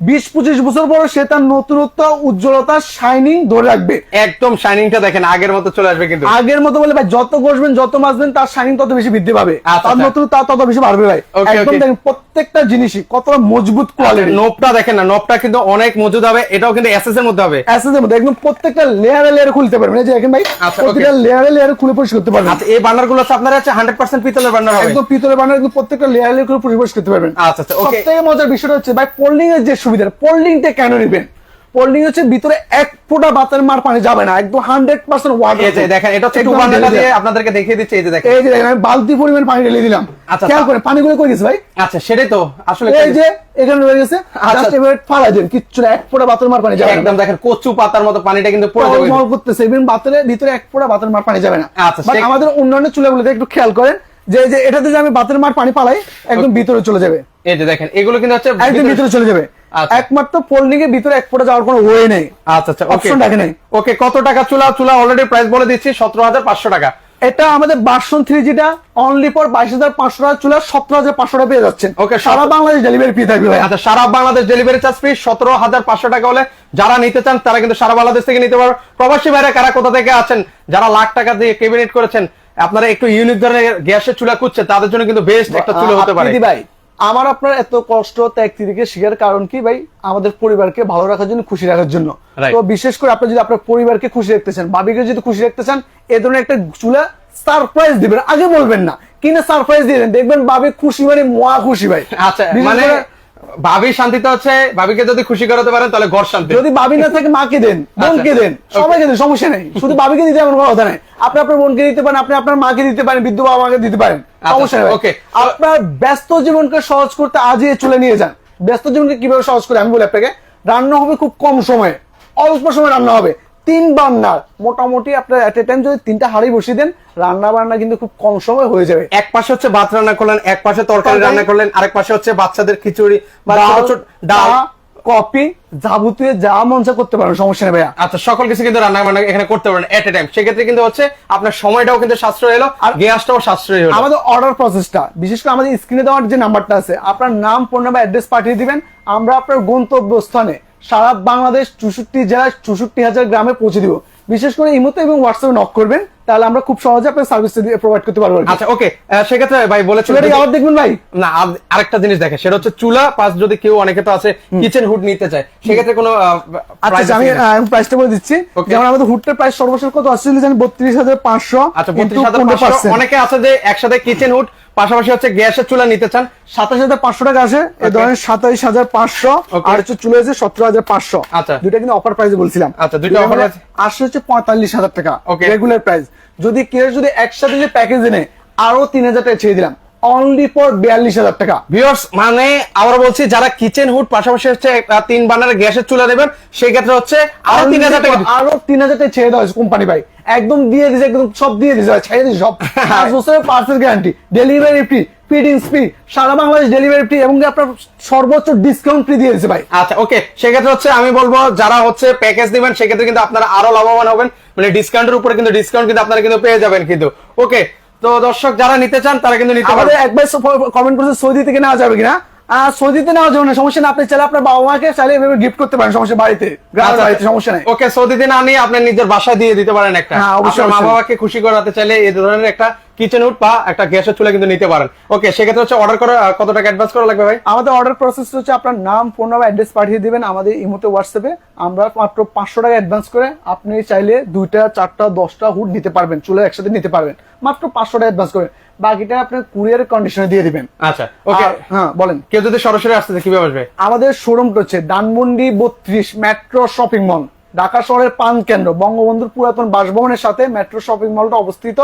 20-25 বছর পরে সে তার নতুনত্ব, উজ্জ্বলতা, শাইনিং ধরে রাখবে। একদম শাইনিংটা দেখেন আগের মতো চলে আসবে কিন্তু। আগের মতো বলে ভাই, যত ঘষবেন, যত মাজবেন, তার শাইনিং তত বেশি বৃদ্ধি পাবে, আচ্ছা, তার আচ্ছা। নতুনত্ব তত বেশি বাড়বে ভাই। Okay, একদম okay. দেখেন প্রত্যেকটা জিনিসই কতটা মজবুত কোয়ালিটি। নোবটা দেখেন না, নোবটা কিন্তু অনেক মজুদ হবে, এটাও কিন্তু এসএস এর মধ্যে হবে। অ্যাসেসের মধ্যে একদম প্রত্যেকটা লেয়ারে লেয়ারে খুলতে পারবেন, এই যে দেখেন ভাই, আচ্ছা, প্রত্যেকটা লেয়ারে লেয়ারে খুলে পরিষ্কার করতে পারবেন। আচ্ছা, এই বার্নার গুলো আপনার হচ্ছে 100% পিতলের বার্নার হবে। একদম পিতলের বানানো, একদম প্রত্যেকটা লেয়ারে লেয়ারে খুলে পরিষ্কার করতে পারবেন। আচ্ছা আচ্ছা ওকে। সবথেকে মজার বিষয়টা হচ্ছে ভাই, পোল্ডিং এর যে সুবিধা, পোল্ডিংটা কেন নেবেন? পোল্ডিং হচ্ছে ভিতরে এক ফোঁটা বাতের মার পানি যাবে না, একদম 100% ওয়াটার। এই যে দেখেন, এটা হচ্ছে একদম বার্নারটা ঢেলে দিয়ে দেয়া। আপনাদেরকে দেখিয়ে দিচ্ছি। এই যে দেখেন, এই যে দেখেন, আমি বালতি পরিমাণ পানি ঢেলে দিলাম। আচ্ছা, খেয়াল করেন পানিগুলো কই গেছে ভাই? আচ্ছা সেটাই তো আসলে এই যে এখানে রয়ে গেছে, আচ্ছা। জাস্ট এবার ফালা দেন, কিচ্ছু না, এক ফোঁটা বাতের মার পানি যাবে না। একদম দেখেন কচু পাতার মতো পানিটা কিন্তু পড়ে যাবে। টলমল করতেছে, ইভেন বাতের ভিতরে এক ফোঁটা বাতের মার পানি যাবে না। আচ্ছা, বাট আমাদের অন্যান্য চুলাগুলোতে একটু খেয়াল করেন, যে এটাতে যে আমি বাতের মার পানি পালাই, একদম ভিতরে চলে যাবে, এই যে দেখেন এগুলো কিন্তু হচ্ছে একদম ভিতরে চলে যাবে। আচ্ছা। একমাত্র ফোল্ডিং এর ভিতরে এক ফোঁটা যাওয়ার কোনো ওয়ে নেই। আচ্ছা আচ্ছা ওকে অপশন রাখে নাই। ওকে, কত টাকা চুলা? চুলা অলরেডি প্রাইস বলে দিচ্ছি 17,500 টাকা। এটা আমাদের ভার্সন 3 যেটা অনলি ফর 22,500 টাকা চুলা 17,500 টাকা পেয়ে যাচ্ছেন। Okay, সারা বাংলাদেশ ডেলিভারি ফ্রি থাকবে ভাই। আচ্ছা, সারা বাংলাদেশ ডেলিভারি চার্জ ফ্রি। 17,500 টাকা হলে যারা নিতে চান তারা কিন্তু সারা বাংলাদেশ থেকে নিতে পারবে। প্রবাসী ভাইরা কারা কোথা থেকে আছেন, যারা লাখ টাকা দিয়ে ক্যাবিনেট করেছেন, আপনারা একটু ইউনিক ধরনের গ্যাসের চুলা খুঁজছেন, তাদের জন্য কিন্তু বেস্ট একটা চুলা হতে পারে। আপনি ভাই আমার আপনার এত কষ্ট ত্যাগ থেকে শিখার কারণ কি ভাই, আমাদের পরিবারকে ভালো রাখার জন্য, খুশি রাখার জন্য। Right. তো বিশেষ করে আপনি যদি আপনার পরিবারকে খুশি রাখতে চান, ভাবিকে যদি খুশি রাখতে চান, এ ধরনের একটা চুলা সারপ্রাইজ দিবেন, আগে বলবেন না, কিনা সারপ্রাইজ দিবেন, দেখবেন ভাবি খুশি মানে মহা খুশি ভাই। আচ্ছা, বিশেষ মানে করে ভাবি শান্তিতে হচ্ছে, ভাবিকে যদি খুশি করাতে পারেন তাহলে ঘর শান্তি। যদি ভাবি না থাকে মাকে দেন, বোনকে দেন, সবাইকে দেন, সমস্যা নেই, শুধু ভাবিকে দিতে এমন কোনো কথা নাই। আপনি আপনার বোনকে দিতে পারেন, আপনি আপনার মাকে দিতে পারেন, বৃদ্ধ বাবা মাকে দিতে পারেন, সমস্যা নেই। okay. আপনার ব্যস্ত জীবনকে সহজ করতে আজই এই চুলা নিয়ে যান। ব্যস্ত জীবনকে কিভাবে সহজ করে আমি বলি আপনাকে, রান্না হবে খুব কম সময়ে, অল্প সময় রান্না হবে, 3 বান্নার মোটামুটি আপনার এট এ টাইম যদি 3টা হাঁড়ি বসিয়ে দেন, রান্না বান্না কিন্তু খুব কম সময় হয়ে যাবে। এক পাশে হচ্ছে ভাত রান্না করলেন, এক পাশে তরকারি রান্না করলেন, আরেক পাশে হচ্ছে বাচ্চাদের খিচুড়ি বা ছোট ছোট ডাল, কফি, যাবতীয় যা মন চা করতে পারেন, সমস্যা নেই ভাইয়া। আচ্ছা, সকল কিছু কিন্তু রান্না বান্না এখানে করতে পারেন এট এ টাইম। সেক্ষেত্রে কিন্তু হচ্ছে আপনার সময়টাও কিন্তু সাশ্রয় হলো আর গ্যাসটাও সাশ্রয় হলো। আমাদের অর্ডার প্রসেসটা, বিশেষ করে আমাদের স্ক্রিনে দেওয়ার যে নাম্বারটা আছে, আপনার নাম, ফোন নাম্বার, অ্যাড্রেস পাঠিয়ে দিবেন, আমরা আপনার গন্তব্যস্থানে সারা বাংলাদেশ 64 জেলায় 64,000 গ্রামে পৌঁছে দিব। বিশেষ করে ইমোতে এবং হোয়াটসঅ্যাপে নক করবেন, তাহলে আমরা খুব সহজে আপনার সার্ভিসটা প্রোভাইড করতে পারবো। আচ্ছা, ওকে, সেক্ষেত্রে ভাই বলেছেন চুলাটা আবার দেখবেন ভাই। না, আরেকটা জিনিস দেখে, সেটা হচ্ছে চুলা পাস যদি কেউ, অনেকে তো আছে কিচেন হুড নিতে চায়, সেক্ষেত্রে কোনো আচ্ছা, আমি প্রাইসটা বলে দিচ্ছি। যেমন আমাদের হুডটার প্রাইস সর্বশেষ কত আসছে জানেন? 32,500। আচ্ছা, 32,500। অনেকে আছে যে একসাথে কিচেন হুড পাশাপাশি হচ্ছে গ্যাসের চুলা নিতে চান, 27,500 টাকা আছে। এই ধরেন 27,500, আর হচ্ছে চুলা আছে 17,500। আচ্ছা, দুইটা কিন্তু অফার প্রাইসে বলছিলাম। আচ্ছা, দুইটা অফার আছে। আসছে হচ্ছে 45,000 টাকা Okay. Regular price. যদি কেউ যদি একসাথে যে প্যাকেজ নেয়, আরো 3,000 টাকা ছেড়ে দিলাম, অনলি ফর 42,000 টাকা। ভিউয়ার্স, মানে আবার বলছি, যারা কিচেন হুড পাশাপাশি হচ্ছে 3 বার্নারের গ্যাসের চুলা দেবেন, সেই ক্ষেত্রে হচ্ছে আরো 3,000 টাকা। আরো 3,000 টাকা ছেড়ে দেওয়া হয়েছে কোম্পানি ভাই, একদম দিয়ে দিয়েছে, একদম সব দিয়ে দিয়েছে, ছেড়ে দিয়েছে সব। 5 বছরের parcel guarantee, delivery free, fitting free, সারা বাংলাদেশ ডেলিভারি ফ্রি, এবং আপনার সর্বোচ্চ ডিসকাউন্ট ফ্রি দিয়ে দিয়েছে ভাই। আচ্ছা, ওকে, সেক্ষেত্রে হচ্ছে আমি বলবো যারা হচ্ছে প্যাকেজ দিবেন, সেক্ষেত্রে কিন্তু আপনারা আরো লাভবান হবেন, মানে ডিসকাউন্টের উপরে কিন্তু ডিসকাউন্ট কিন্তু আপনারা কিন্তু পেয়ে যাবেন কিন্তু। ওকে, তো দর্শক যারা নিতে চান তারা কিন্তু নিতে আমাদের পারবেন। একবার কমেন্ট করেছে সৌদি থেকে নেওয়া যাবে কিনা। সৌদিতে নেওয়া যাবে না, সমস্যা না, আপনি চাইলে আপনার বাবা মাকে চাইলে এভাবে গিফট করতে পারেন, সমস্যা, বাড়িতে, গ্রামের বাড়িতে, সমস্যা নাই। ওকে, সৌদিতে না নিয়ে আপনি নিজের বাসায় দিয়ে দিতে পারেন একটা। হ্যাঁ, অবশ্যই, আপনার মা অবশ্যই। বাবাকে খুশি করাতে চাইলে এই ধরনের একটা কিচেন হুড বা একটা গ্যাসের চুলা কিন্তু নিতে পারেন। ওকে, সেক্ষেত্রে হচ্ছে অর্ডার করা কত টাকা অ্যাডভান্স করা লাগবে ভাই? আমাদের অর্ডার প্রসেস হচ্ছে আপনার নাম, ফোন নাম্বার, অ্যাড্রেস পাঠিয়ে দিবেন আমাদের ইমোতে, হোয়াটসঅ্যাপে। আমরা মাত্র 500 টাকা অ্যাডভান্স করে আপনি চাইলে 2টা, 4টা, 10টা হুড নিতে পারবেন, চুলা একসাথে নিতে পারবেন, মাত্র 500 টাকা অ্যাডভান্স করে, বাকিটা আপনার কুরিয়ারের কন্ডিশনে দিয়ে দিবেন। আচ্ছা, ওকে, হ্যাঁ বলেন। কেউ যদি সরাসরি আসতে চায় কিভাবে আসবে? আমাদের শোরুমটা হচ্ছে Dhanmondi 32 metro shopping mall, Dhaka শহরের প্রাণ কেন্দ্র, বঙ্গবন্ধুর পুরাতন বাসভবনের সাথে মেট্রো শপিং মলটা অবস্থিত।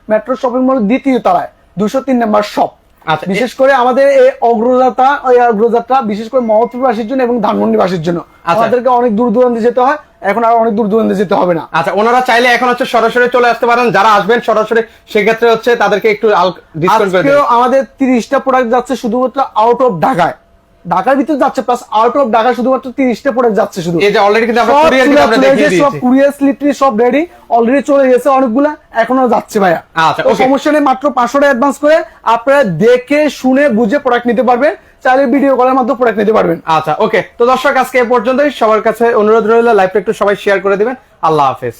মেট্রো শপিং মল 2য় তলায় 203 নম্বর শপ। আচ্ছা, বিশেষ করে আমাদের এই অগ্রযাত্রা বিশেষ করে মহৎপুরবাসীর জন্য এবং ধানমন্ডিবাসীর জন্য। আমাদেরকে অনেক দূর দূরান্তে যেতে হয়, এখন আর অনেক দূর দূরান্তে যেতে হবে না। আচ্ছা, ওনারা চাইলে এখন হচ্ছে সরাসরি চলে আসতে পারেন, যারা আসবেন সরাসরি, সেক্ষেত্রে হচ্ছে তাদেরকে একটু ডিসকাউন্ট করে আজকেও দেবেন। আমাদের 30টা প্রোডাক্ট যাচ্ছে শুধুমাত্র আউট অফ ঢাকায়, ঢাকার ভিতরে যাচ্ছে, প্লাস আউট অফ ঢাকা শুধুমাত্র 30টা প্রোডাক্ট যাচ্ছে। শুধু এই যে অলরেডি কিন্তু আমরা কুরিয়ার কিন্তু আমরা দেখিয়ে দিয়েছি, সব কুরিয়ার স্লিপটি সব রেডি, অলরেডি চলে গেছে অনেকগুলা, এখনো যাচ্ছে ভাইয়া। আচ্ছা, তো ওকে, সমস্যা নেই, মাত্র 500 টাকা অ্যাডভান্স করে আপনারা দেখে শুনে বুঝে প্রোডাক্ট নিতে পারবেন, চাইলে ভিডিও কলের মাধ্যমে প্রোডাক্ট নিতে পারবেন। আচ্ছা, ওকে, তো দর্শক আজকে এ পর্যন্তই। সবার কাছে অনুরোধ রইল লাইভটা একটু সবাই শেয়ার করে দিবেন। আল্লাহ হাফেজ।